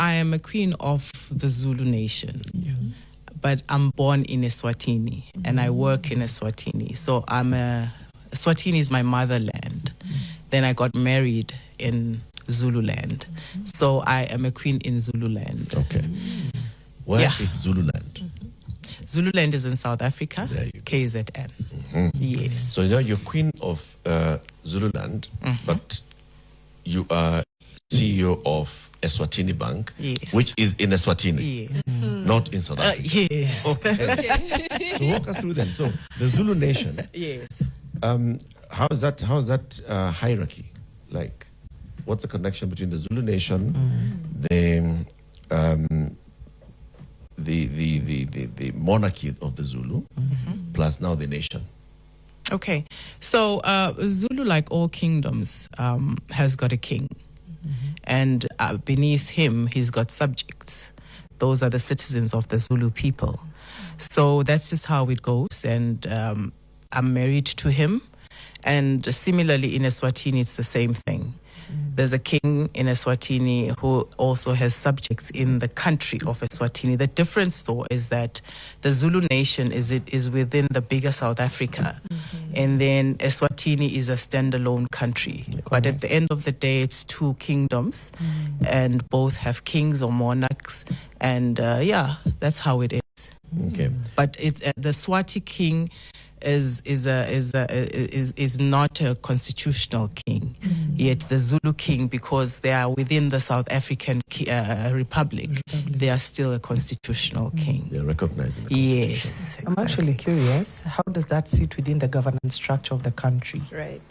I am a queen of the Zulu nation. Yes. But I'm born in Eswatini and I work in Eswatini. So Eswatini is my motherland. Then I got married in Zululand. So I am a queen in Zululand. Okay. Where is Zululand? Zululand is in South Africa, There you go. KZN. Yes. So now you're queen of Zululand, but you are CEO of Eswatini Bank, Yes. which is in Eswatini, Yes. not in South Africa. Yes. Okay. So walk us through then. So the Zulu nation, Yes. how's that hierarchy? Like, what's the connection between the Zulu nation, the monarchy of the Zulu, plus now the nation? Okay. So Zulu, like all kingdoms, has got a king. And beneath him, he's got subjects. Those are the citizens of the Zulu people. So that's just how it goes. And I'm married to him. And similarly, in Eswatini, it's the same thing. There's a king in Eswatini who also has subjects in the country of Eswatini. The difference, though, is that the Zulu nation is within the bigger South Africa. And then Eswatini is a standalone country. But at the end of the day, it's two kingdoms. And both have kings or monarchs. And that's how it is. Okay. But it's the Swati king is not a constitutional king, yet the Zulu king, because they are within the South African Republic, they are still a constitutional king. They are recognized in the Constitution. Yes, I'm actually curious, how does that sit within the governance structure of the country? Right.